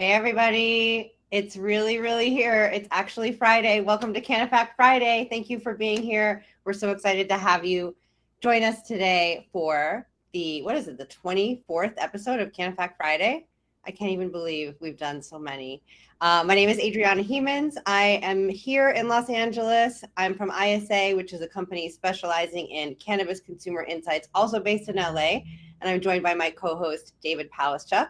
Hey everybody, it's really here. It's actually Friday. Welcome to CANNAfact Friday. Thank you for being here. We're so excited to have you join us today for the 24th episode of CANNAfact Friday. I can't even believe we've done so many. My name is Adriana Hemans. I am here in Los Angeles. I'm from ISA, which is a company specializing in cannabis consumer insights, also based in LA. And I'm joined by my co-host, David Palaschuk,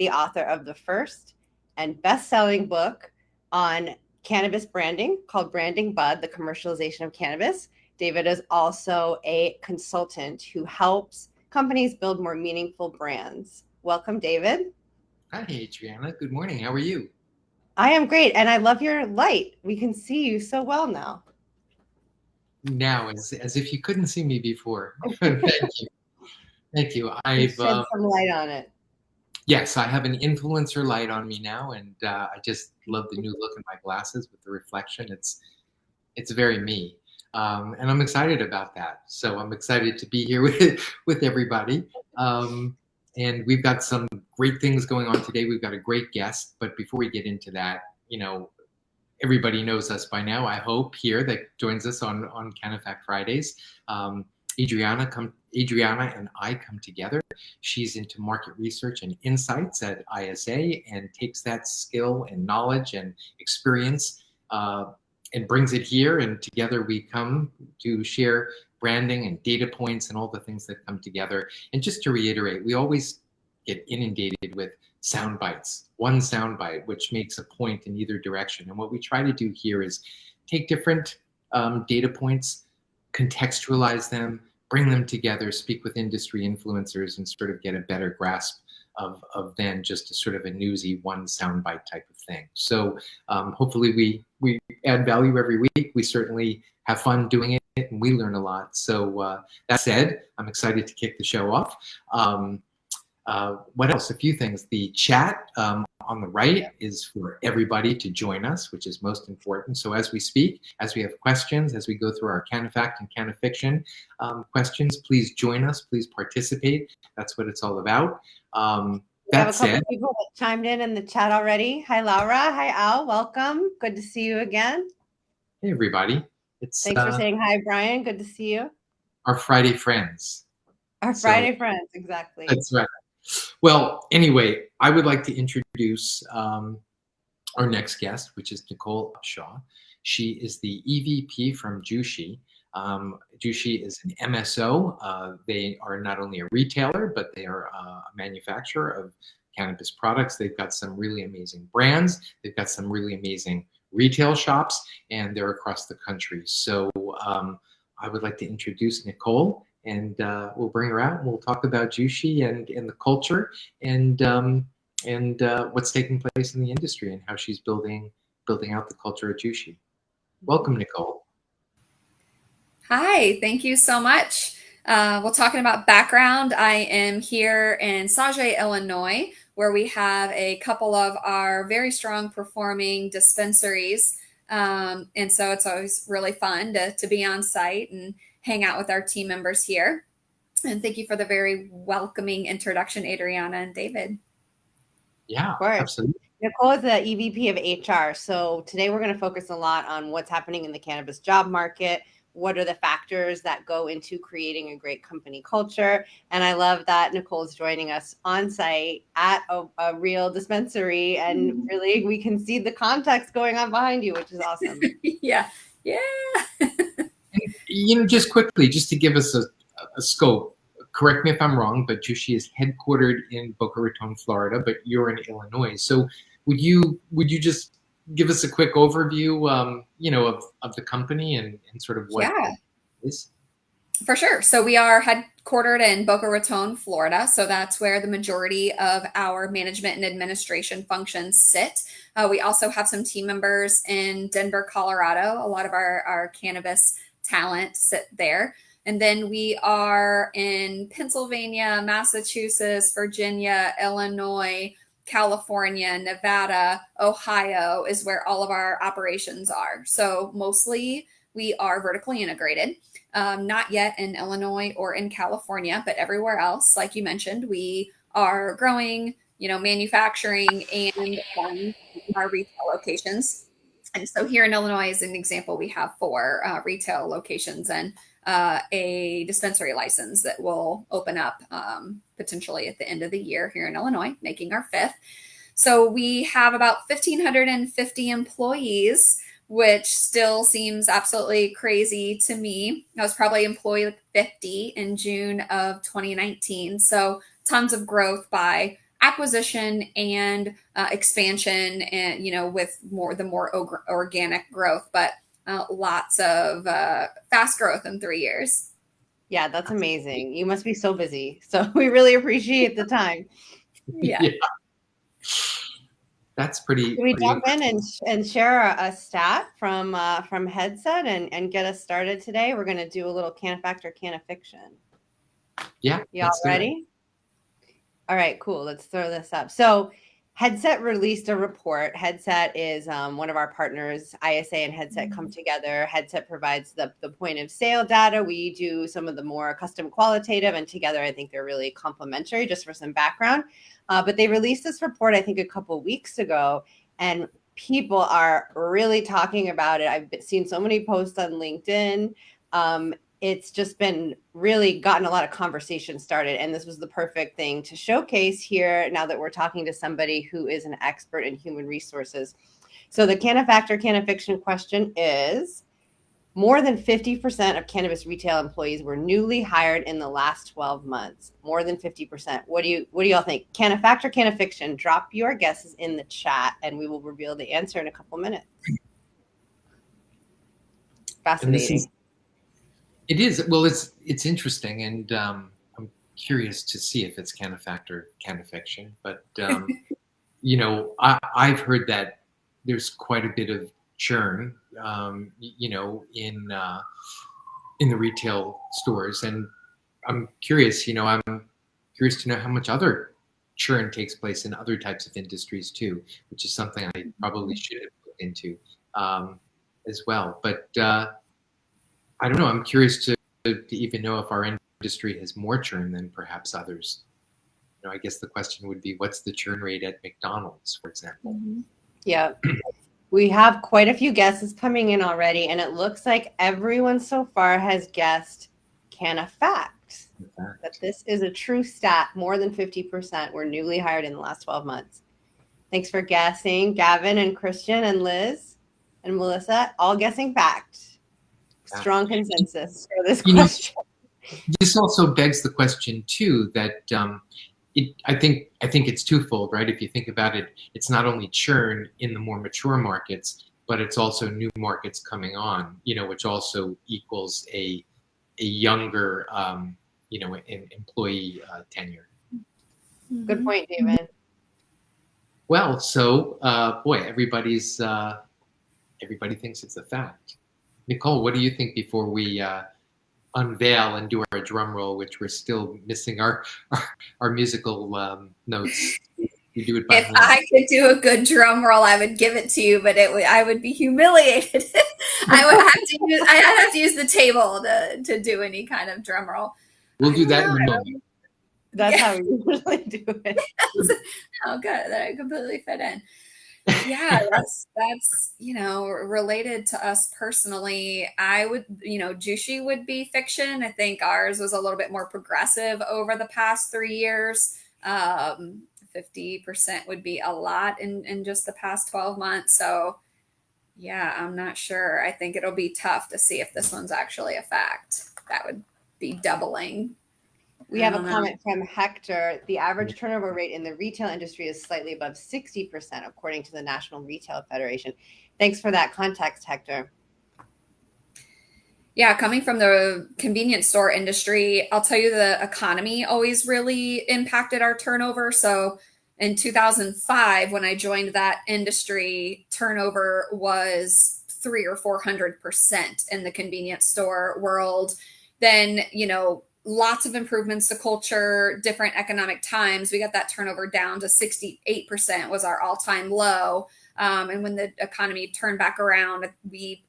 the author of the first and best-selling book on cannabis branding called Branding Bud, the commercialization of cannabis. David is also a consultant who helps companies build more meaningful brands. Welcome, David. Hi, Adriana. Good morning. How are you? I am great, and I love your light. We can see you so well now. Now, as if you couldn't see me before. Thank you. Thank you. Shed some light on it. Yes, I have an influencer light on me now, and I just love the new look in my glasses with the reflection. It's very me, and I'm excited about that. So I'm excited to be here with everybody. And we've got some great things going on today. We've got a great guest, but before we get into that, everybody knows us by now, I hope, here that joins us on CANNAfact Fridays. Adriana and I come together. She's into market research and insights at ISA and takes that skill and knowledge and experience and brings it here. And together we come to share branding and data points and all the things that come together. And just to reiterate, we always get inundated with sound bites, one sound bite, which makes a point in either direction. And what we try to do here is take different data points, contextualize them, bring them together, speak with industry influencers, and sort of get a better grasp of than just a sort of a newsy one soundbite type of thing. So hopefully we add value every week. We certainly have fun doing it, and we learn a lot. So that said, I'm excited to kick the show off. What else? A few things. The chat on the right is for everybody to join us, which is most important. So as we speak, as we have questions, as we go through our CANNAfact and CANNAfiction questions, please join us. Please participate. That's what it's all about. We have a couple people that chimed in the chat already. Hi, Laura. Hi, Al. Welcome. Good to see you again. Hey, everybody. Thanks for saying hi, Brian. Good to see you. Our Friday friends. Friday friends, exactly. That's right. Well, anyway, I would like to introduce our next guest, which is Nicole Upshaw. She is the EVP from Jushi. Jushi is an MSO. They are not only a retailer, but they are a manufacturer of cannabis products. They've got some really amazing brands. They've got some really amazing retail shops, and they're across the country. So I would like to introduce Nicole. And we'll bring her out and we'll talk about Jushi and the culture and what's taking place in the industry and how she's building out the culture at Jushi. Welcome, Nicole. Hi, thank you so much. Well, talking about background, I am here in Sauget, Illinois, where we have a couple of our very strong performing dispensaries. And so it's always really fun to be on site and hang out with our team members here. And thank you for the very welcoming introduction, Adriana and David. Yeah, absolutely. Nicole is the EVP of HR. So today we're going to focus a lot on what's happening in the cannabis job market. What are the factors that go into creating a great company culture? And I love that Nicole's joining us on site at a real dispensary. And really, we can see the context going on behind you, which is awesome. Yeah. And, just quickly, just to give us a scope, correct me if I'm wrong, but Jushi is headquartered in Boca Raton, Florida, but you're in Illinois. So would you just give us a quick overview, of the company and sort of what it is? For sure. So we are headquartered in Boca Raton, Florida. So that's where the majority of our management and administration functions sit. We also have some team members in Denver, Colorado. A lot of our cannabis talent sit there. And then we are in Pennsylvania, Massachusetts, Virginia, Illinois, California, Nevada, Ohio is where all of our operations are. So mostly we are vertically integrated, not yet in Illinois or in California, but everywhere else, like you mentioned, we are growing, manufacturing and our retail locations. And so here in Illinois, as an example, we have 4 retail locations and a dispensary license that will open up potentially at the end of the year here in Illinois, making our 5th. So we have about 1,550 employees, which still seems absolutely crazy to me. I was probably employee 50 in June of 2019. So tons of growth by acquisition and expansion, and with the more organic growth, but lots of fast growth in 3 years. Yeah, that's amazing. You must be so busy. So we really appreciate the time. Yeah. That's pretty. Can we jump in and share a stat from Headset and get us started today? We're going to do a little CANNAfact or CANNAfiction. Yeah. Y'all ready? All right, cool. Let's throw this up. So Headset released a report. Headset is one of our partners. ISA and Headset come together. Headset provides the point of sale data. We do some of the more custom qualitative, and together I think they're really complementary. Just for some background, but they released this report I think a couple weeks ago, and people are really talking about it. I've seen so many posts on LinkedIn. It's just been really gotten a lot of conversation started. And this was the perfect thing to showcase here now that we're talking to somebody who is an expert in human resources. So the CANNAfact or CANNAfiction question is, more than 50% of cannabis retail employees were newly hired in the last 12 months. More than 50%. What do y'all think? CANNAfact or CANNAfiction? Drop your guesses in the chat and we will reveal the answer in a couple minutes. Fascinating. It is. Well, it's interesting, and I'm curious to see if it's CANNAfact or CANNAfiction. But I've heard that there's quite a bit of churn, in the retail stores, and I'm curious. I'm curious to know how much other churn takes place in other types of industries too, which is something I probably should have looked into as well. But I don't know. I'm curious to even know if our industry has more churn than perhaps others. I guess the question would be, what's the churn rate at McDonald's, for example? Mm-hmm. Yeah. We have quite a few guesses coming in already, and it looks like everyone so far has guessed CANNAfact. That this is a true stat. More than 50% were newly hired in the last 12 months. Thanks for guessing, Gavin and Christian and Liz and Melissa, all guessing fact. Strong consensus for this question. This also begs the question too that I think it's twofold, right? If you think about it, it's not only churn in the more mature markets, but it's also new markets coming on, which also equals a younger, employee tenure. Good point, David. Well, so everybody thinks it's a fact. Nicole, what do you think before we unveil and do our drum roll, which we're still missing our musical notes? We do it by hand. I could do a good drum roll, I would give it to you, but I would be humiliated. I'd have to use the table to do any kind of drum roll. We'll do that in a moment. That's how we usually do it. Oh, good. That I completely fit in. Yeah, that's related to us personally. I would, Jushi would be fiction. I think ours was a little bit more progressive over the past 3 years. 50% would be a lot in just the past 12 months. So yeah, I'm not sure. I think it'll be tough to see if this one's actually a fact. That would be doubling. We have a comment from Hector. The average turnover rate in the retail industry is slightly above 60%, according to the National Retail Federation. Thanks for that context, Hector. Yeah, coming from the convenience store industry, I'll tell you the economy always really impacted our turnover. So in 2005, when I joined that industry, turnover was 300 or 400% in the convenience store world. Then, lots of improvements to culture, different economic times. We got that turnover down to 68% was our all-time low. And when the economy turned back around,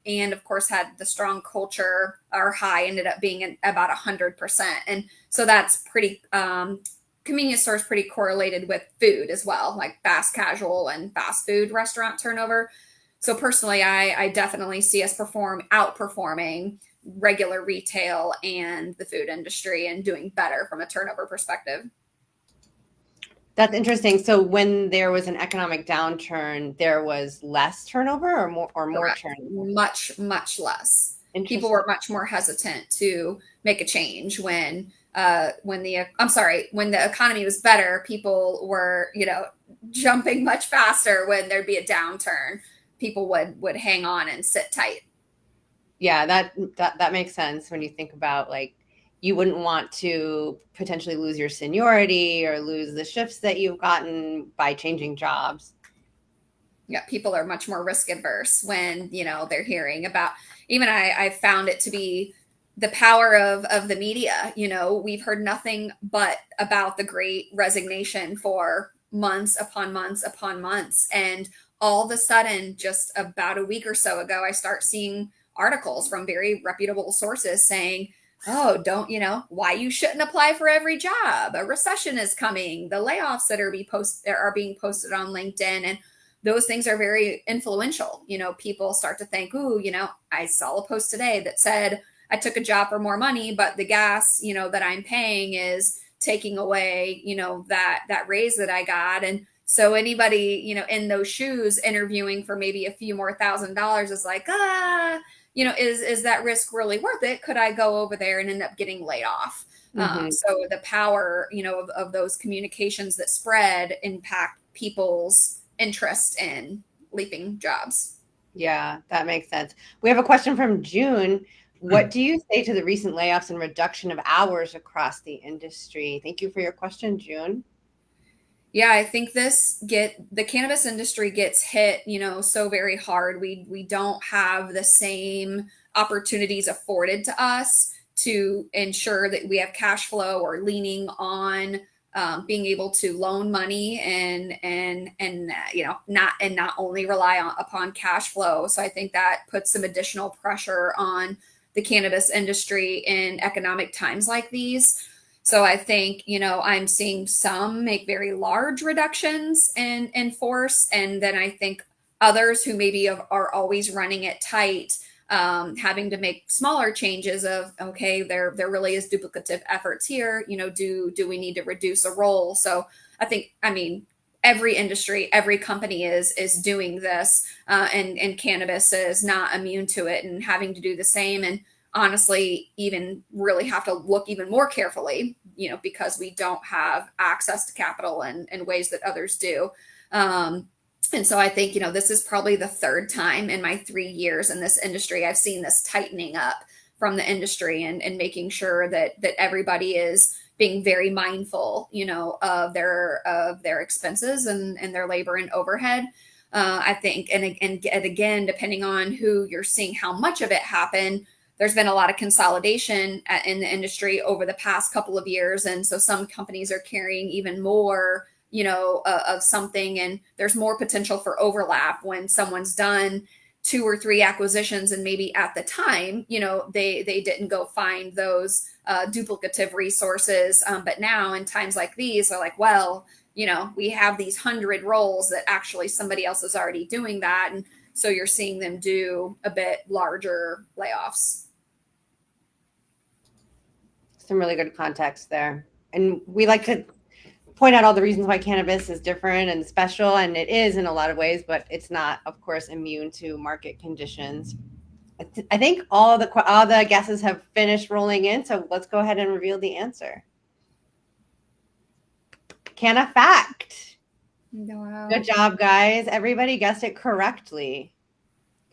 and of course had the strong culture, our high ended up being about 100%. And so that's pretty convenience stores pretty correlated with food as well, like fast casual and fast food restaurant turnover. So personally, I definitely see us outperforming regular retail and the food industry and doing better from a turnover perspective. That's interesting. So when there was an economic downturn, there was less turnover or more Correct. turnover? Much less. Interesting. People were much more hesitant to make a change when the economy was better. People were, jumping much faster. When there'd be a downturn, people would hang on and sit tight. Yeah, that makes sense when you think about, like, you wouldn't want to potentially lose your seniority or lose the shifts that you've gotten by changing jobs. Yeah, people are much more risk adverse when, they're hearing about, even I found it to be the power of the media. We've heard nothing but about the great resignation for months upon months upon months. And all of a sudden, just about a week or so ago, I start seeing articles from very reputable sources saying, oh, don't, why you shouldn't apply for every job. A recession is coming. The layoffs that are being posted on LinkedIn. And those things are very influential. People start to think, ooh, I saw a post today that said I took a job for more money, but the gas, that I'm paying is taking away, that raise that I got. And so anybody, in those shoes interviewing for maybe a few more $1,000s is like, is that risk really worth it? Could I go over there and end up getting laid off? Mm-hmm. So the power, of those communications that spread impact people's interest in leaping jobs. Yeah, that makes sense. We have a question from June. What do you say to the recent layoffs and reduction of hours across the industry? Thank you for your question, June. Yeah, I think the cannabis industry gets hit, so very hard. We don't have the same opportunities afforded to us to ensure that we have cash flow, or leaning on being able to loan money and not only rely upon cash flow. So I think that puts some additional pressure on the cannabis industry in economic times like these. So I think, I'm seeing some make very large reductions in force. And then I think others who maybe are always running it tight, having to make smaller changes of, okay, there really is duplicative efforts here. Do we need to reduce a role? So I mean, every industry, every company is doing this, and cannabis is not immune to it and having to do the same. And honestly, even really have to look even more carefully, because we don't have access to capital in ways that others do. And so I think, this is probably the third time in my 3 years in this industry I've seen this tightening up from the industry, and making sure that everybody is being very mindful, of their expenses and their labor and overhead. I think, and again, depending on who you're seeing how much of it happen, there's been a lot of consolidation in the industry over the past couple of years. And so some companies are carrying even more, of something, and there's more potential for overlap when someone's done 2 or 3 acquisitions, and maybe at the time, they didn't go find those duplicative resources. But now in times like these, they're like, well, we have these 100 roles that actually somebody else is already doing that. And so you're seeing them do a bit larger layoffs. Some really good context there. And we like to point out all the reasons why cannabis is different and special, and it is in a lot of ways, but it's not, of course, immune to market conditions. I think all the guesses have finished rolling in, so let's go ahead and reveal the answer. CANNAfact. Wow. Good job, guys. Everybody guessed it correctly.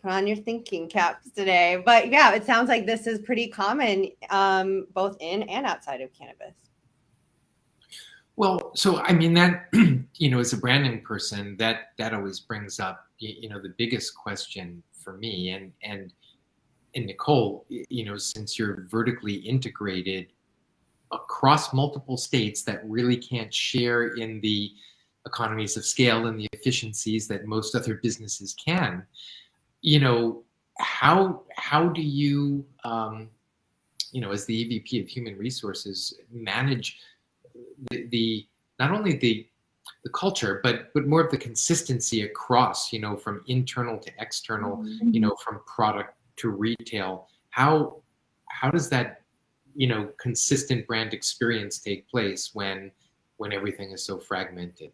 Put on your thinking caps today. But yeah, it sounds like this is pretty common, both in and outside of cannabis. Well, so I mean that, as a branding person, that always brings up, the biggest question for me, and Nicole, since you're vertically integrated across multiple states that really can't share in the economies of scale and the efficiencies that most other businesses can, how do you, as the EVP of Human Resources, manage the not only the culture, but more of the consistency across, from internal to external, from product to retail. How does that, consistent brand experience take place when everything is so fragmented?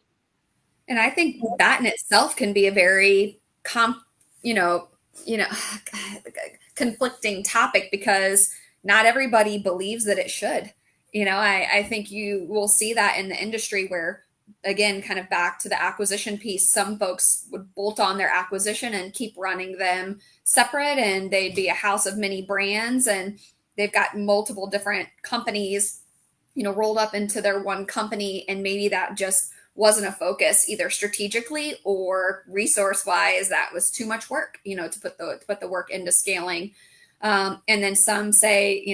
And I think that in itself can be a very you know, you know, conflicting topic, because not everybody believes that it should. I think you will see that in the industry where, again, kind of back to the acquisition piece, some folks would bolt on their acquisition and keep running them separate, and they'd be a house of many brands, and they've got multiple different companies, rolled up into their one company, and maybe that just wasn't a focus either strategically or resource wise. That was too much work, to put the work into scaling. And then some say,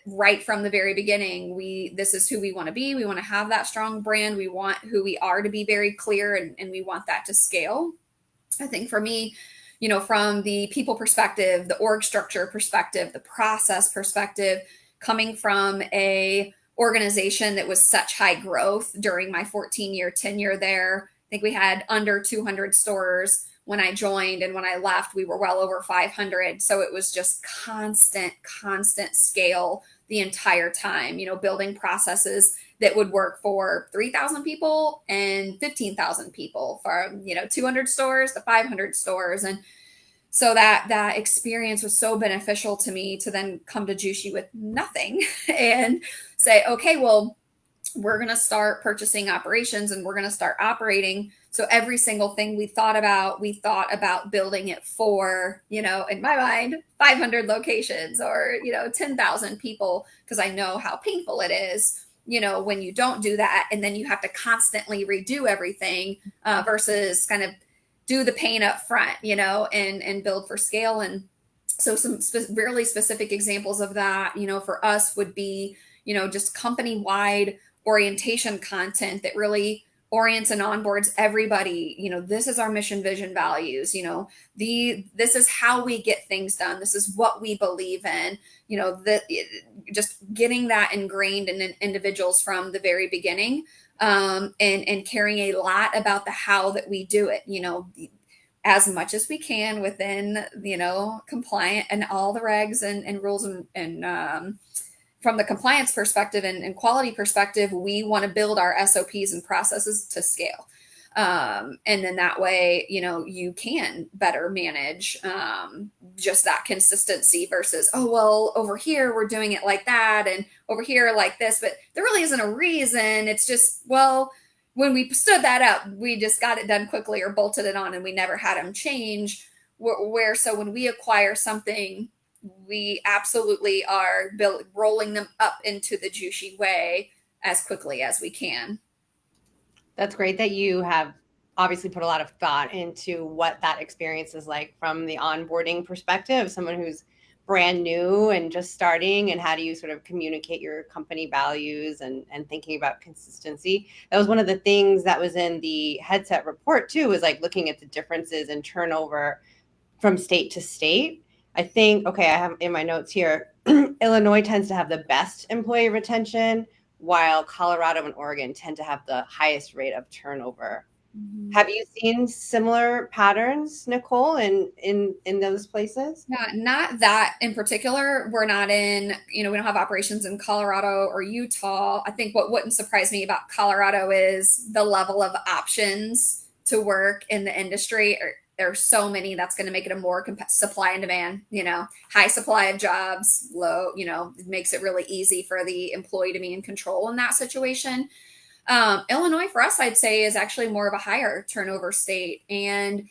right from the very beginning, this is who we want to be. We want to have that strong brand. We want who we are to be very clear, and we want that to scale. I think for me, from the people perspective, the org structure perspective, the process perspective, coming from a organization that was such high growth during my 14-year tenure there. I think we had under 200 stores when I joined, and when I left, we were well over 500. So it was just constant scale the entire time, building processes that would work for 3,000 people and 15,000 people, from, 200 stores to 500 stores. And so that experience was so beneficial to me to then come to Jushi with nothing and say, okay, well, we're going to start purchasing operations, and we're going to start operating. So every single thing we thought about building it for, in my mind, 500 locations or, 10,000 people, because I know how painful it is, when you don't do that, and then you have to constantly redo everything, versus kind of do the pain up front, and build for scale. And so some really specific examples of that, for us would be, just company-wide orientation content that really orients and onboards everybody. This is our mission, vision, values. This is how we get things done. This is what we believe in. Just getting that ingrained in individuals from the very beginning, and caring a lot about the how that we do it. As much as we can within, compliant and all the regs and rules, and from the compliance perspective and quality perspective, we want to build our SOPs and processes to scale. And then that way, you can better manage just that consistency versus, oh, well, over here, we're doing it like that, and over here like this, but there really isn't a reason. It's just, well, when we stood that up, we just got it done quickly or bolted it on, and we never had them change. So when we acquire something, we absolutely are rolling them up into the Jushi way as quickly as we can. That's great that you have obviously put a lot of thought into what that experience is like from the onboarding perspective, someone who's brand new and just starting, and how do you sort of communicate your company values and thinking about consistency. That was one of the things that was in the Headset report too, was like looking at the differences in turnover from state to state. I think, okay, I have in my notes here, Illinois tends to have the best employee retention, while Colorado and Oregon tend to have the highest rate of turnover. Mm-hmm. Have you seen similar patterns, Nicole, in those places? Not that in particular. We're not in, we don't have operations in Colorado or Utah. I think what wouldn't surprise me about Colorado is the level of options to work in the industry. There are so many, that's going to make it a more supply and demand, high supply of jobs, low, it makes it really easy for the employee to be in control in that situation. Illinois for us, I'd say, is actually more of a higher turnover state. And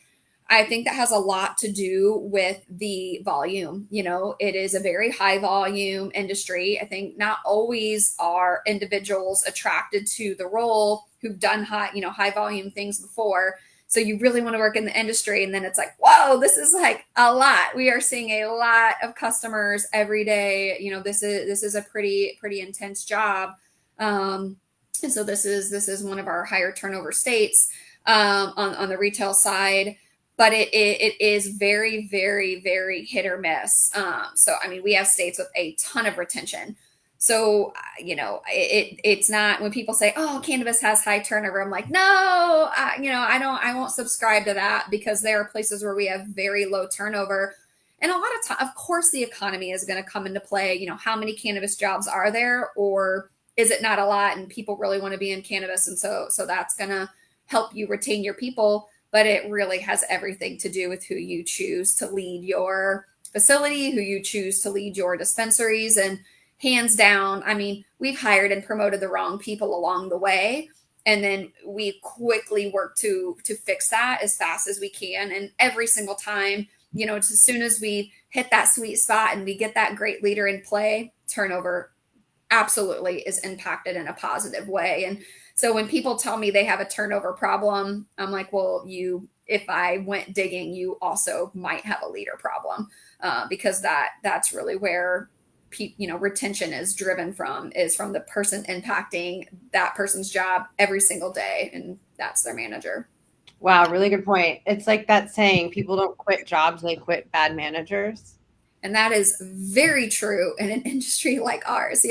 I think that has a lot to do with the volume. It is a very high volume industry. I think not always are individuals attracted to the role who've done high volume things before. So you really want to work in the industry, and then it's like, whoa, this is like a lot. We are seeing a lot of customers every day. This is a pretty intense job. And so this is one of our higher turnover states on the retail side, but it is very, very, very hit or miss. So, we have states with a ton of retention, So, it's not, when people say, oh, cannabis has high turnover, I'm like, no, I won't subscribe to that, because there are places where we have very low turnover. And a lot of time, of course, the economy is going to come into play. How many cannabis jobs are there, or is it not a lot and people really want to be in cannabis? And so that's going to help you retain your people. But it really has everything to do with who you choose to lead your facility, who you choose to lead your dispensaries. And hands down, I mean, we've hired and promoted the wrong people along the way. And then we quickly work to fix that as fast as we can. And every single time, as soon as we hit that sweet spot and we get that great leader in play, turnover absolutely is impacted in a positive way. And so when people tell me they have a turnover problem, I'm like, well, if I went digging, you also might have a leader problem, because that's really where retention is driven from, is from the person impacting that person's job every single day, and that's their manager. Wow, really good point. It's like that saying, people don't quit jobs, they quit bad managers. And that is very true in an industry like ours.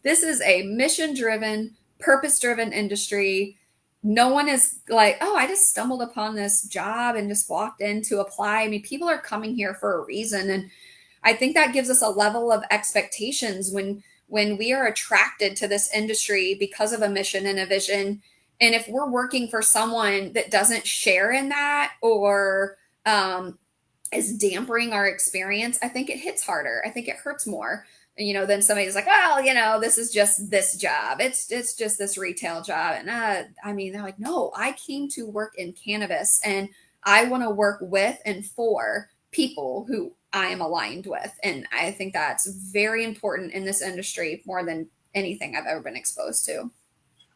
This is a mission-driven, purpose-driven industry. No one is like, oh, I just stumbled upon this job and just walked in to apply. I mean, people are coming here for a reason. And I think that gives us a level of expectations when we are attracted to this industry because of a mission and a vision. And if we're working for someone that doesn't share in that, or is dampering our experience, I think it hits harder. I think it hurts more, than somebody who's like, well, this is just this job. It's just this retail job. And they're like, no, I came to work in cannabis, and I want to work with and for people who I am aligned with. And I think that's very important in this industry, more than anything I've ever been exposed to.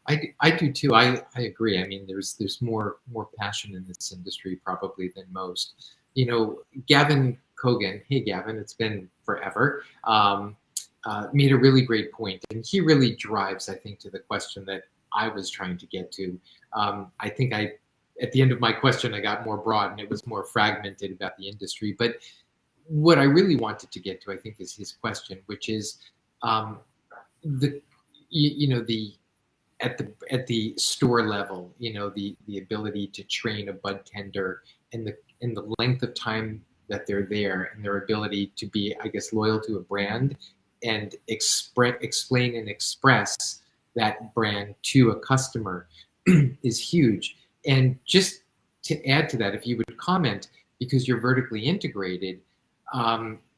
I do too. I agree. I mean, there's more passion in this industry probably than most. Gavin Kogan, hey Gavin, it's been forever, made a really great point, and he really drives, I think, to the question that I was trying to get to. I think at the end of my question, I got more broad and it was more fragmented about the industry. But what I really wanted to get to, I think, is his question, which is at the store level, the ability to train a bud tender, and the length of time that they're there, and their ability to be, I guess, loyal to a brand and explain and express that brand to a customer is huge. And just to add to that, if you would comment, because you're vertically integrated,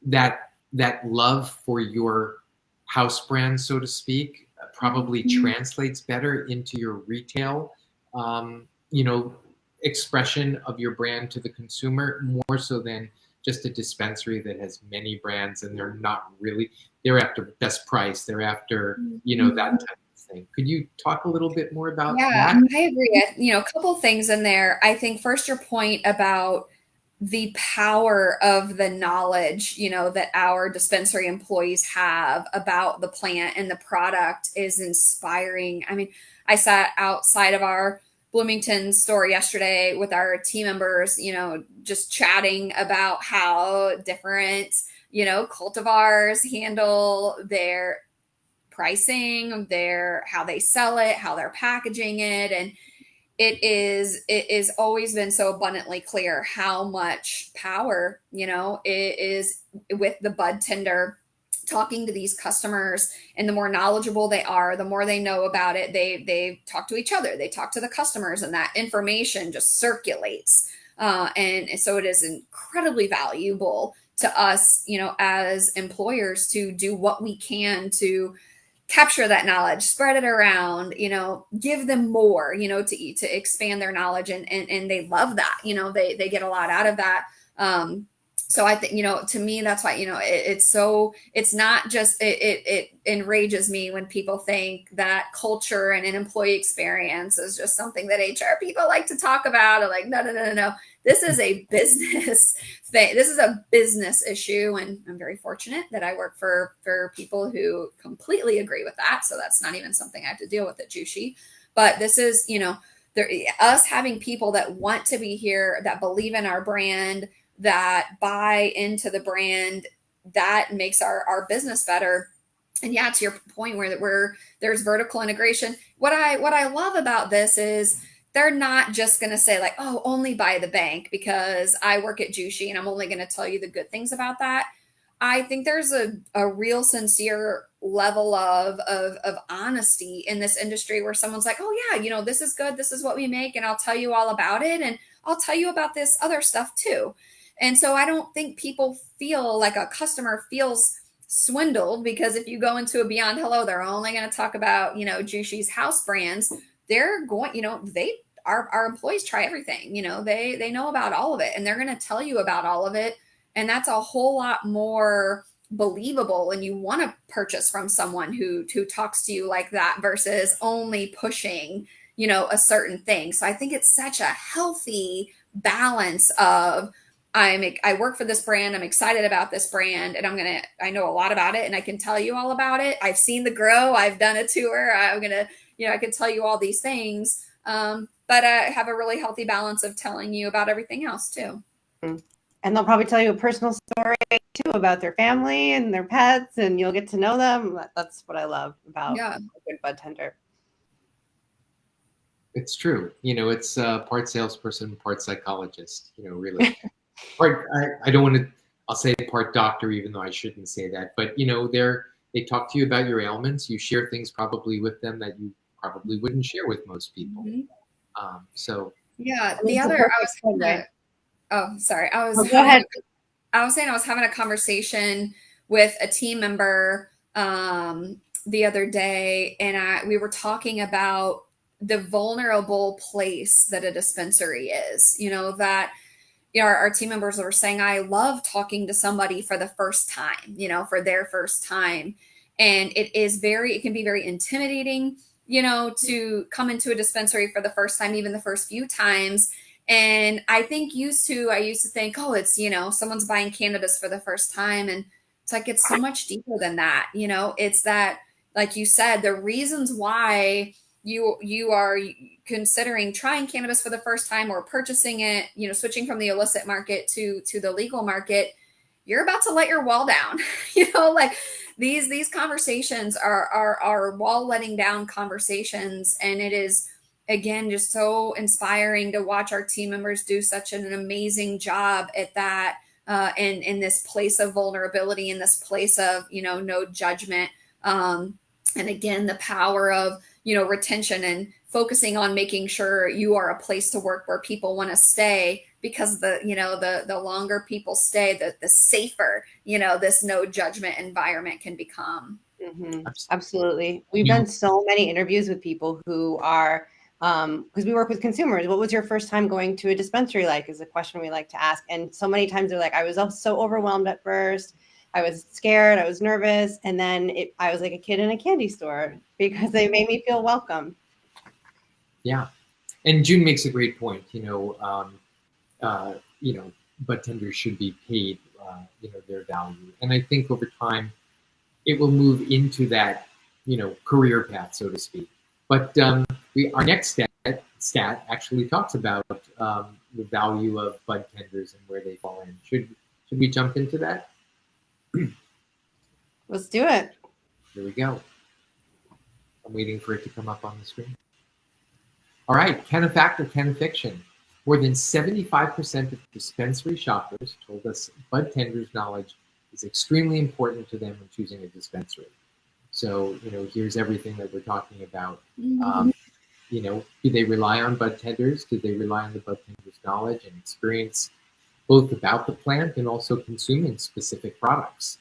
that love for your house brand, so to speak, probably translates better into your retail, expression of your brand to the consumer, more so than just a dispensary that has many brands and they're after best price, they're after, that type of thing. Could you talk a little bit more about that? I agree. A couple things in there. I think first, your point about the power of the knowledge, that our dispensary employees have about the plant and the product is inspiring. I mean, I sat outside of our Bloomington store yesterday with our team members, just chatting about how different, cultivars handle their pricing, how they sell it, how they're packaging it. And it is always been so abundantly clear how much power, it is with the bud tender talking to these customers. And the more knowledgeable they are, the more they know about it. They talk to each other, they talk to the customers, and that information just circulates. And so it is incredibly valuable to us, as employers, to do what we can to capture that knowledge, spread it around, give them more, to expand their knowledge. And they love that, they get a lot out of that. So I think, to me, that's why, it's not just, it enrages me when people think that culture and an employee experience is just something that HR people like to talk about. I'm like, no. This is a business thing. This is a business issue. And I'm very fortunate that I work for people who completely agree with that. So that's not even something I have to deal with at Jushi. But this is, us having people that want to be here, that believe in our brand, that buy into the brand, that makes our business better. And yeah, to your point where there's vertical integration. What I love about this is they're not just going to say like, oh, only buy the bank because I work at Jushi and I'm only going to tell you the good things about that. I think there's a real sincere level of honesty in this industry where someone's like, oh yeah, this is good. This is what we make. And I'll tell you all about it. And I'll tell you about this other stuff too. And so I don't think people feel like a customer feels swindled, because if you go into a Beyond Hello, they're only going to talk about, Jushi's house brands. They're going, they our employees try everything, they know about all of it and they're going to tell you about all of it. And that's a whole lot more believable. And you want to purchase from someone who talks to you like that versus only pushing, a certain thing. So I think it's such a healthy balance of, I work for this brand. I'm excited about this brand and I know a lot about it and I can tell you all about it. I've seen the grow. I've done a tour. I can tell you all these things. But I have a really healthy balance of telling you about everything else too. And they'll probably tell you a personal story too about their family and their pets, and you'll get to know them. That's what I love about a good bud tender. It's true. It's part salesperson, part psychologist, really. I don't want to, I'll say part doctor, even though I shouldn't say that, but they talk to you about your ailments. You share things probably with them that you probably wouldn't share with most people. So yeah, the other, oh, sorry. I was saying I was having a conversation with a team member the other day, and we were talking about the vulnerable place that a dispensary is. That our team members were saying, I love talking to somebody for the first time, for their first time, and it can be very intimidating, to come into a dispensary for the first time, even the first few times. And I used to think, oh, it's, someone's buying cannabis for the first time. And it's like, it's so much deeper than that. It's that, like you said, the reasons why you are considering trying cannabis for the first time or purchasing it, switching from the illicit market to the legal market, you're about to let your wall down. Like these conversations are wall letting down conversations. And it is, again, just so inspiring to watch our team members do such an amazing job at that, in this place of vulnerability, in this place of, no judgment. And again, the power of, retention and focusing on making sure you are a place to work where people want to stay, because the longer people stay, the safer, this no judgment environment can become. Mm-hmm. Absolutely. We've done so many interviews with people who are, because we work with consumers. What was your first time going to a dispensary like, is a question we like to ask. And so many times they're like, I was so overwhelmed at first. I was scared. I was nervous. And then I was like a kid in a candy store because they made me feel welcome. Yeah. And June makes a great point. Bud tenders should be paid, their value. And I think over time it will move into that, career path, so to speak. But our next stat actually talks about the value of bud tenders and where they fall in. Should we jump into that? Let's do it. Here we go. I'm waiting for it to come up on the screen. All right, CANNAfact or CANNAfiction. More than 75% of dispensary shoppers told us bud tenders' knowledge is extremely important to them when choosing a dispensary. So, here's everything that we're talking about. Do they rely on bud tenders? Do they rely on the bud tenders' knowledge and experience, both about the plant and also consuming specific products,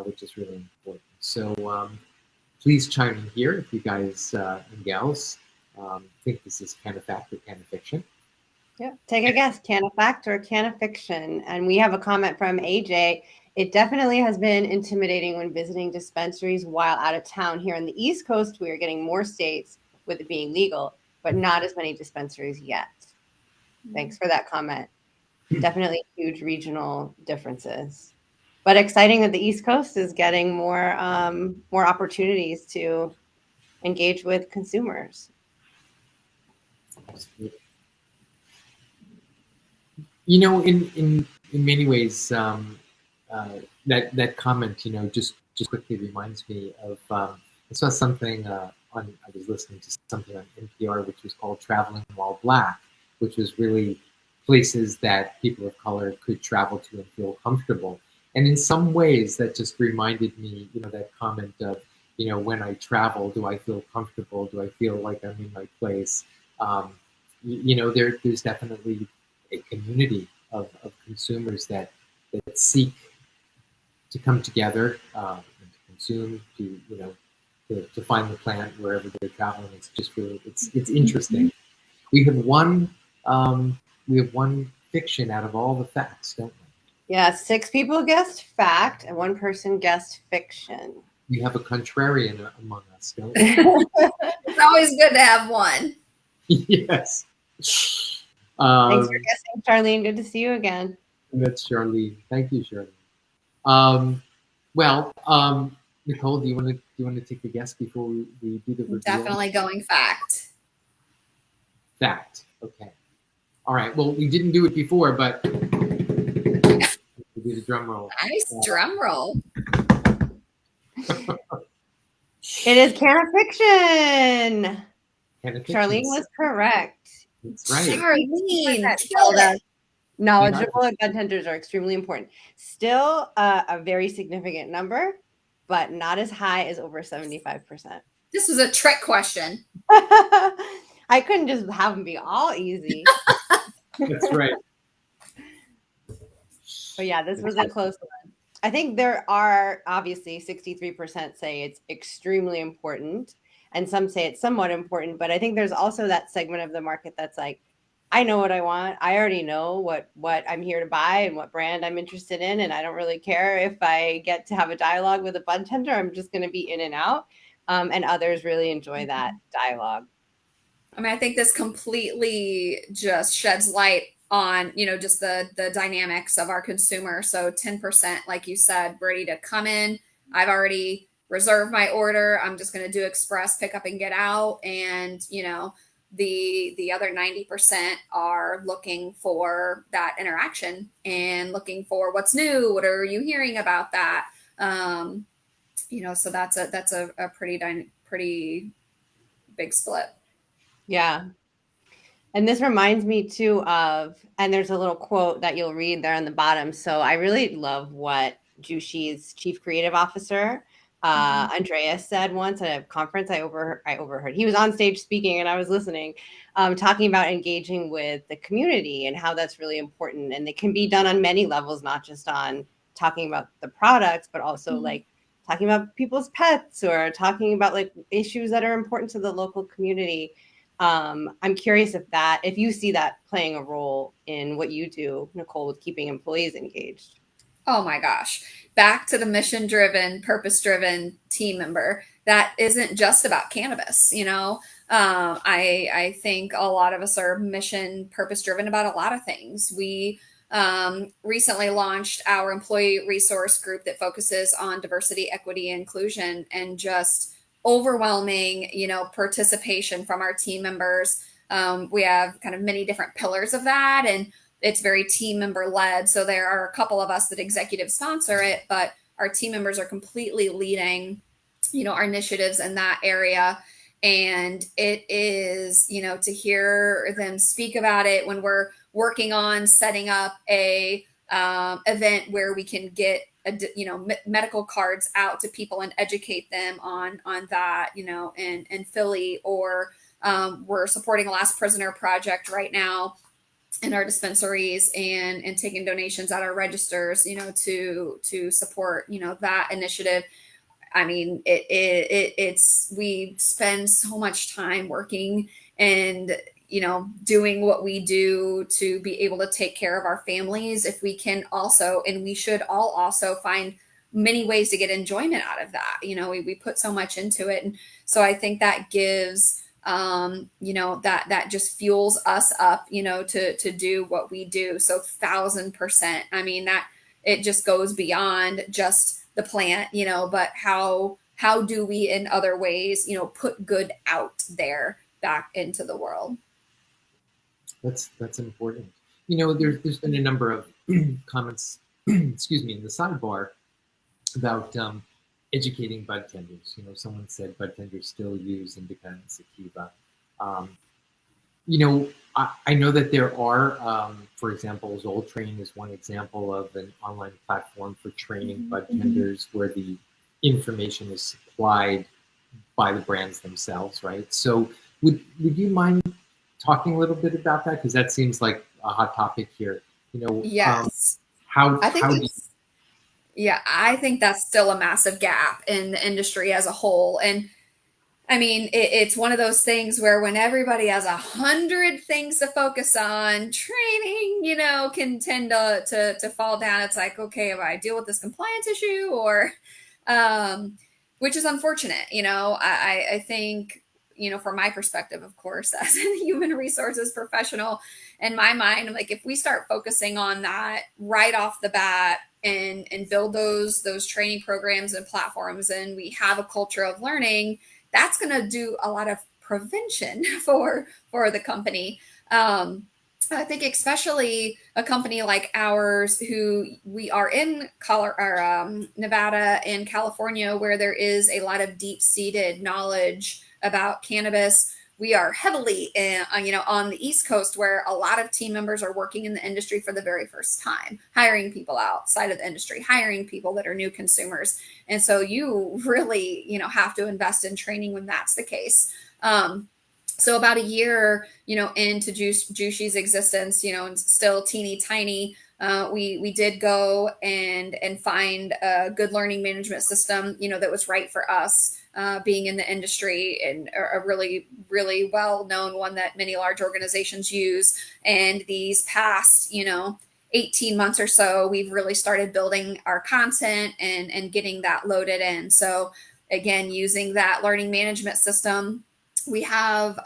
which is really important. So please chime in here if you guys and gals think this is CANNAfact or CANNAfiction. Yeah, take a guess, CANNAfact or CANNAfiction. And we have a comment from AJ. It definitely has been intimidating when visiting dispensaries while out of town. Here on the East Coast, we are getting more states with it being legal, but not as many dispensaries yet. Thanks for that comment. Definitely huge regional differences, but exciting that the East Coast is getting more opportunities to engage with consumers. In many ways, that comment, just just quickly reminds me of I saw something I was listening to something on NPR, which was called Traveling While Black, which was really places that people of color could travel to and feel comfortable. And in some ways, that just reminded me, that comment of, when I travel, do I feel comfortable? Do I feel like I'm in my place? There's definitely a community of consumers that seek to come together and to consume, to find the plant wherever they're traveling. It's just really, it's interesting. We have one fiction out of all the facts, don't we? Yeah, 6 people guessed fact and 1 person guessed fiction. We have a contrarian among us, don't we? It's always good to have one. Yes. Thanks for guessing, Charlene. Good to see you again. That's Charlene. Thank you, Charlene. Nicole, do you want to take the guess before we do the reveal? Definitely going fact. Fact. Okay. All right. Well, we didn't do it before, but we'll do the drum roll. Nice drum roll. It is CANNAfiction. Charlene was correct. That's right. Charlene killed us. Knowledgeable bud tenders are extremely important. Still a very significant number, but not as high as over 75%. This was a trick question. I couldn't just have them be all easy. That's right. But yeah, this was a close one. I think there are obviously 63% say it's extremely important, and some say it's somewhat important. But I think there's also that segment of the market that's like, I know what I want. I already know what I'm here to buy and what brand I'm interested in. And I don't really care if I get to have a dialogue with a bud tender. I'm just going to be in and out. And others really enjoy that dialogue. I mean, I think this completely just sheds light on, just the dynamics of our consumer. So 10%, like you said, ready to come in. I've already reserved my order. I'm just going to do express pick up and get out. And, the other 90% are looking for that interaction and looking for what's new. What are you hearing about that? So that's a pretty big split. Yeah. And this reminds me too of, and there's a little quote that you'll read there on the bottom. So I really love what Jushi's chief creative officer, Andreas, said once at a conference I overheard. He was on stage speaking and I was listening, talking about engaging with the community and how that's really important. And it can be done on many levels, not just on talking about the products, but also like talking about people's pets or talking about like issues that are important to the local community. I'm curious if you see that playing a role in what you do, Nicole, with keeping employees engaged. Oh my gosh. Back to the mission-driven, purpose-driven team member. That isn't just about cannabis, I think a lot of us are mission, purpose-driven about a lot of things. We recently launched our employee resource group that focuses on diversity, equity, inclusion, and just overwhelming, participation from our team members. We have kind of many different pillars of that, and it's very team member led. So there are a couple of us that executive sponsor it, but our team members are completely leading, our initiatives in that area. And it is, to hear them speak about it when we're working on setting up a event where we can get medical cards out to people and educate them on that, in Philly, or we're supporting a Last Prisoner project right now in our dispensaries and taking donations at our registers, to support, that initiative. I mean, we spend so much time working and, doing what we do to be able to take care of our families. If we can also, and we should all also find many ways to get enjoyment out of that. We put so much into it. And so I think that gives, that just fuels us up, to do what we do. So 1,000%. I mean, that it just goes beyond just the plant, but how do we in other ways, put good out there back into the world? That's important. There's been a number of comments, excuse me, in the sidebar about educating bud tenders. Someone said bud tenders still use indica and sativa. Um, I know that there are, for example, Zoll Train is one example of an online platform for training bud tenders where the information is supplied by the brands themselves, right? So would you mind talking a little bit about that? Because that seems like a hot topic here. Yes. How I think how do you, Yeah, I think that's still a massive gap in the industry as a whole. And I mean, it's one of those things where when everybody has 100 things to focus on, training, can tend to fall down. It's like, okay, if I deal with this compliance issue or, um, which is unfortunate. I think, from my perspective, of course, as a human resources professional, in my mind, I'm like, if we start focusing on that right off the bat and build those training programs and platforms, and we have a culture of learning, that's going to do a lot of prevention for the company. I think especially a company like ours, who we are in Nevada and California, where there is a lot of deep-seated knowledge about cannabis. We are heavily on the East Coast, where a lot of team members are working in the industry for the very first time, hiring people outside of the industry, hiring people that are new consumers. And so you really, have to invest in training when that's the case. So about a year, into Jushi's existence, and still teeny tiny, we did go and find a good learning management system, that was right for us, being in the industry, and a really, really well-known one that many large organizations use. And these past, 18 months or so, we've really started building our content and getting that loaded in. So again, using that learning management system, we have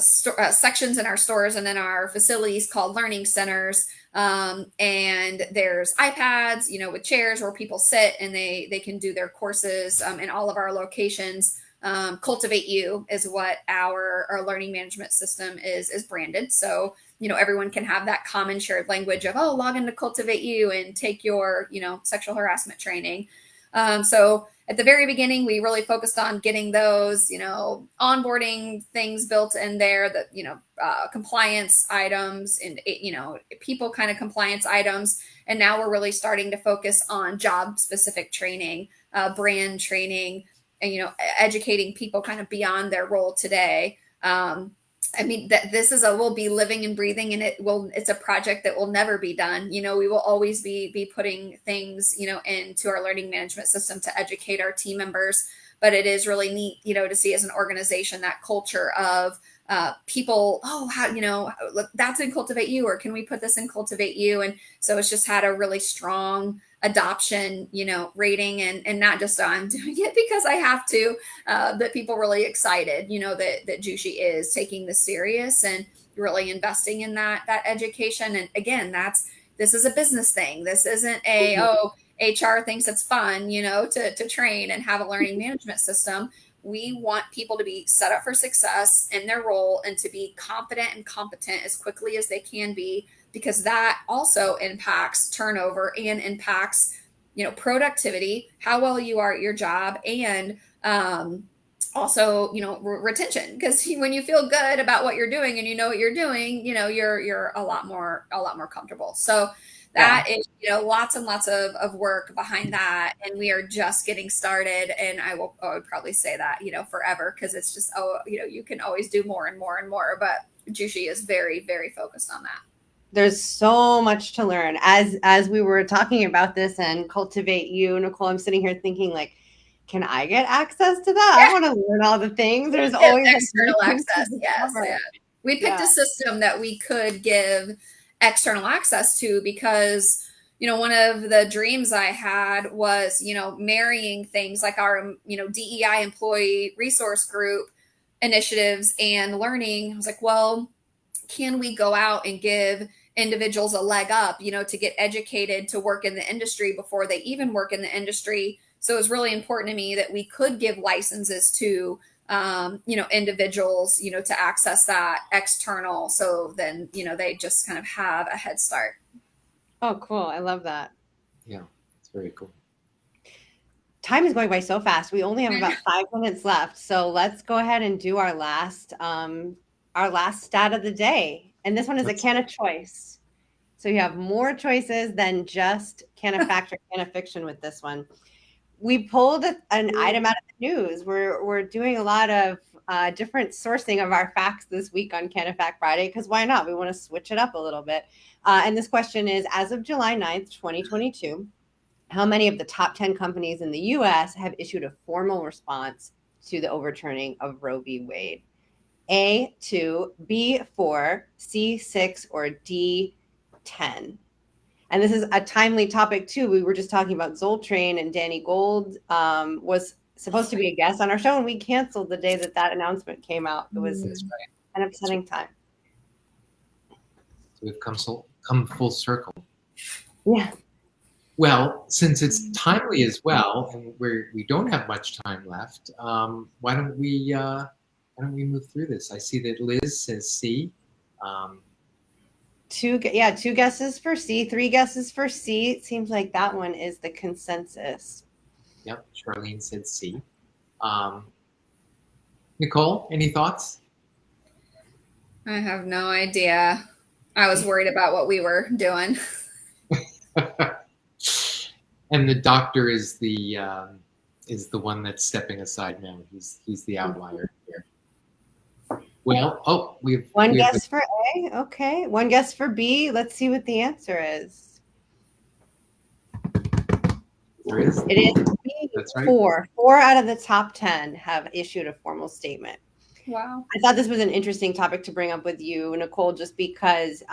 sections in our stores and in our facilities called learning centers. And there's iPads, with chairs where people sit and they can do their courses in all of our locations. Cultivate You is what our learning management system is branded. So, everyone can have that common shared language of, oh, log into Cultivate You and take your, sexual harassment training. So at the very beginning, we really focused on getting those, onboarding things built in there, that, compliance items and, people kind of compliance items. And now we're really starting to focus on job specific training, brand training, and, educating people kind of beyond their role today. I mean, that this will be living and breathing, and it's a project that will never be done. We will always be putting things, into our learning management system to educate our team members. But it is really neat, to see as an organization that culture of people, oh, how, look, that's in Cultivate You, or can we put this in Cultivate You? And so it's just had a really strong adoption, rating, and not just I'm doing it because I have to, that people really excited, that Jushi is taking this serious and really investing in that education. And again, this is a business thing. This isn't HR thinks it's fun, to train and have a learning management system. We want people to be set up for success in their role and to be confident and competent as quickly as they can be, because that also impacts turnover and impacts, productivity, how well you are at your job, and also, retention. Because when you feel good about what you're doing and you know what you're doing, you're a lot more comfortable. So that is, lots and lots of work behind that. And we are just getting started. And I would probably say that, forever, because it's just, you can always do more and more and more. But Jushi is very, very focused on that. There's so much to learn. As we were talking about this and Cultivate You, Nicole, I'm sitting here thinking, like, can I get access to that? Yeah. I want to learn all the things. There's always external access. Yes. Yeah. We picked a system that we could give external access to, because, one of the dreams I had was, marrying things like our, DEI employee resource group initiatives and learning. I was like, well, can we go out and give individuals a leg up, to get educated to work in the industry before they even work in the industry? So it was really important to me that we could give licenses to, individuals, to access that external. So then, they just kind of have a head start. Oh, cool. I love that. Yeah, it's very cool. time is going by so fast. We only have about 5 minutes left. So let's go ahead and do our last stat of the day. And this one is a can of choice. So you have more choices than just can of fact or can of fiction with this one. We pulled an item out of the news. We're doing a lot of different sourcing of our facts this week on CANNAfact Friday, because why not? We want to switch it up a little bit. And this question is, as of July 9th, 2022, how many of the top 10 companies in the US have issued a formal response to the overturning of Roe v. Wade? A, 2, B, 4, C, 6, or D, 10? And this is a timely topic too. We were just talking about Zoltrain, and Danny Gold was supposed to be a guest on our show, and we canceled the day that announcement came out. It was an upsetting time. So we've come full circle. Yeah. Well, since it's timely as well, and we don't have much time left, why don't we move through this? I see that Liz says C. Two guesses for C, 3 guesses for C. It seems like that one is the consensus. Yep, Charlene said C. Nicole, any thoughts? I have no idea. I was worried about what we were doing. And the doctor is the one that's stepping aside now. He's the outlier here. Well, we have one guess for A. Okay, one guess for B. Let's see what the answer is. It is B. That's right. 4 out of the top 10 have issued a formal statement. Wow. I thought this was an interesting topic to bring up with you, Nicole, just because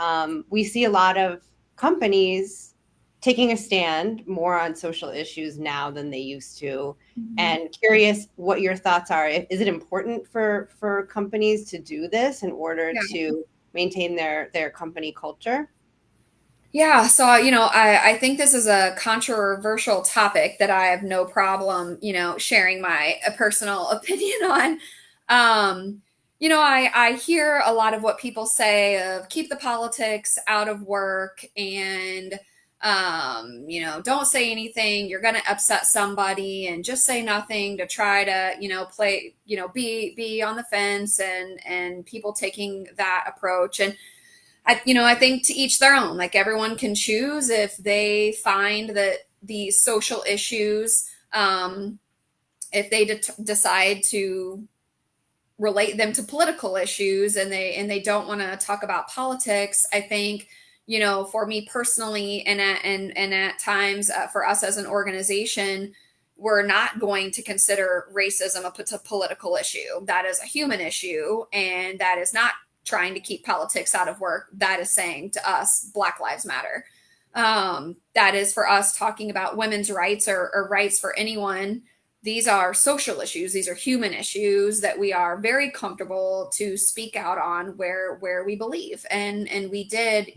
we see a lot of companies taking a stand more on social issues now than they used to. Mm-hmm. And curious what your thoughts are. Is it important for companies to do this in order to maintain their company culture? Yeah. So, I think this is a controversial topic that I have no problem, sharing my personal opinion on. I hear a lot of what people say of keep the politics out of work and, don't say anything. You're going to upset somebody, and just say nothing to try to, play, be on the fence, and people taking that approach. And I think to each their own. Like, everyone can choose if they find that these social issues, if they decide to relate them to political issues, and they don't want to talk about politics. I think, for me personally, and at times for us as an organization, we're not going to consider racism a political issue. That is a human issue, and that is not trying to keep politics out of work. That is saying to us, Black Lives Matter. That is for us talking about women's rights or rights for anyone. These are social issues. These are human issues that we are very comfortable to speak out on where we believe. And we did,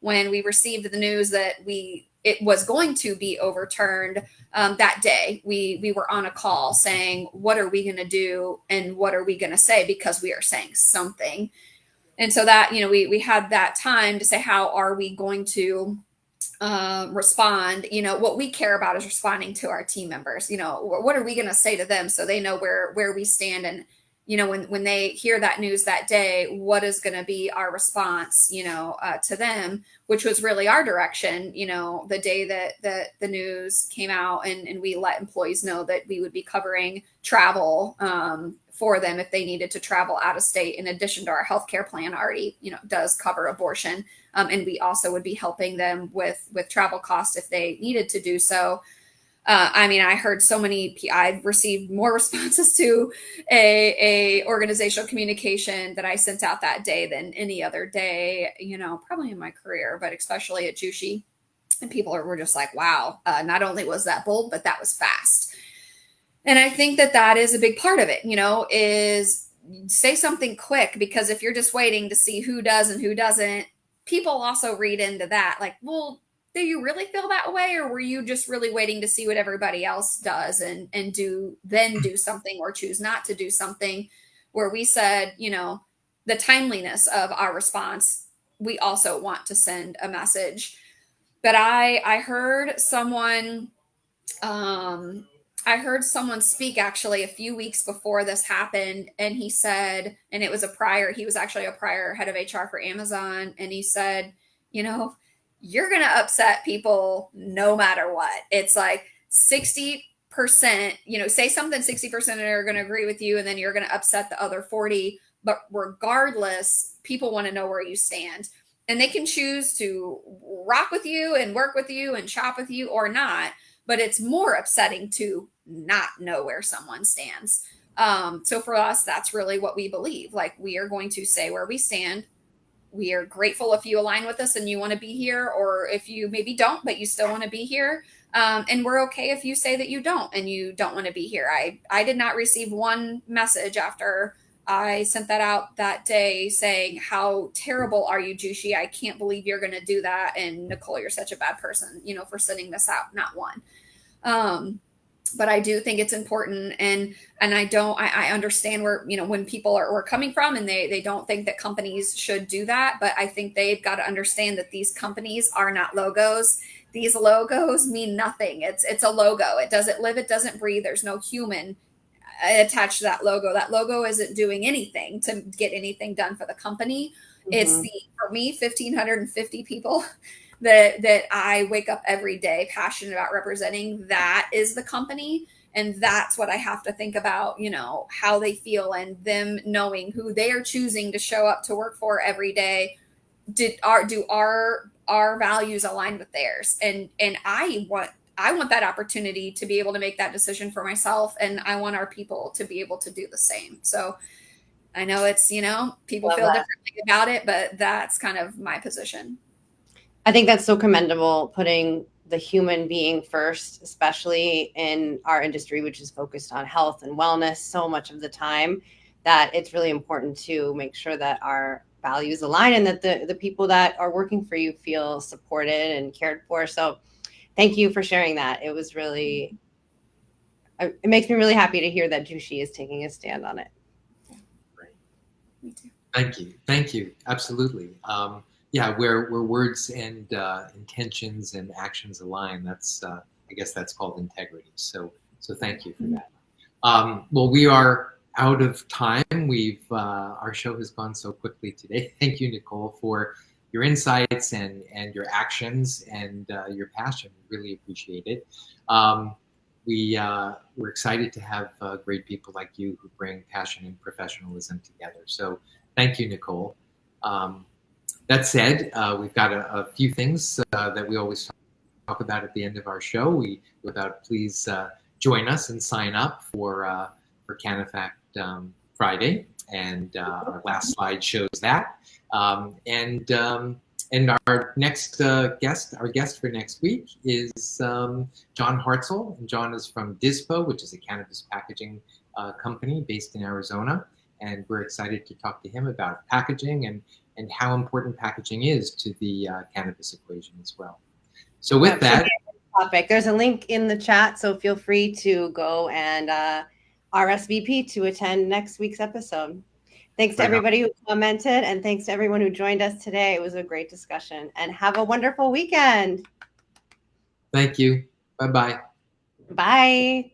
when we received the news that it was going to be overturned, that day, we were on a call saying, what are we going to do and what are we going to say, because we are saying something. And so that, we had that time to say, how are we going to respond? What we care about is responding to our team members. What are we going to say to them so they know where we stand? And when they hear that news that day, what is going to be our response to them, which was really our direction. The day that the news came out, and we let employees know that we would be covering travel for them if they needed to travel out of state, in addition to our healthcare plan already does cover abortion. And we also would be helping them with travel costs if they needed to do so. I heard I've received more responses to a organizational communication that I sent out that day than any other day, probably in my career, but especially at Jushi. And people were just like, wow, not only was that bold, but that was fast. And I think that is a big part of it, is say something quick, because if you're just waiting to see who does and who doesn't, people also read into that. Like, well, do you really feel that way? Or were you just really waiting to see what everybody else does and do something, or choose not to do something? Where we said, the timeliness of our response, we also want to send a message. But I heard someone I heard someone speak actually a few weeks before this happened, and he said, and it was he was actually a prior head of HR for Amazon, and he said, you know, you're going to upset people no matter what. It's like 60%, say something, 60% are going to agree with you, and then you're going to upset the other 40. But regardless, people want to know where you stand. And they can choose to rock with you and work with you and shop with you or not, but it's more upsetting to not know where someone stands. So for us, that's really what we believe. Like, we are going to say where we stand. We are grateful if you align with us and you want to be here, or if you maybe don't, but you still want to be here. And we're okay if you say that you don't and you don't want to be here. I did not receive one message after I sent that out that day saying, how terrible are you, Jushi? I can't believe you're going to do that. And Nicole, you're such a bad person, for sending this out. Not one. But I do think it's important, and I understand where, when people are coming from, and they don't think that companies should do that. But I think they've got to understand that these companies are not logos. These logos mean nothing. It's a logo. It doesn't live, it doesn't breathe. There's no human attached to that logo. That logo isn't doing anything to get anything done for the company. Mm-hmm. It's for me, 1,550 people that I wake up every day passionate about representing. That is the company. And that's what I have to think about, how they feel, and them knowing who they are choosing to show up to work for every day. Do our values align with theirs? And I want that opportunity to be able to make that decision for myself. And I want our people to be able to do the same. So I know it's, people feel differently about it, but that's kind of my position. I think that's so commendable, putting the human being first, especially in our industry, which is focused on health and wellness so much of the time, that it's really important to make sure that our values align and that the people that are working for you feel supported and cared for. So thank you for sharing that. It was really, it makes me really happy to hear that Jushi is taking a stand on it. Great. Me too. Thank you. Absolutely. Yeah, where words and intentions and actions align, that's I guess that's called integrity. So thank you for that. Well, we are out of time. Our show has gone so quickly today. Thank you, Nicole, for your insights and your actions and your passion. We really appreciate it. We're excited to have great people like you who bring passion and professionalism together. So thank you, Nicole. That said, we've got a few things that we always talk about at the end of our show. Please join us and sign up for CANNAfact Friday, and our last slide shows that. And our next guest for next week is John Hartzell, and John is from DISPO, which is a cannabis packaging company based in Arizona, and we're excited to talk to him about packaging and how important packaging is to the cannabis equation as well. So with that, there's a link in the chat, so feel free to go and RSVP to attend next week's episode. Thanks to everybody who commented, and thanks to everyone who joined us today. It was a great discussion, and have a wonderful weekend. Thank you. Bye-bye. Bye.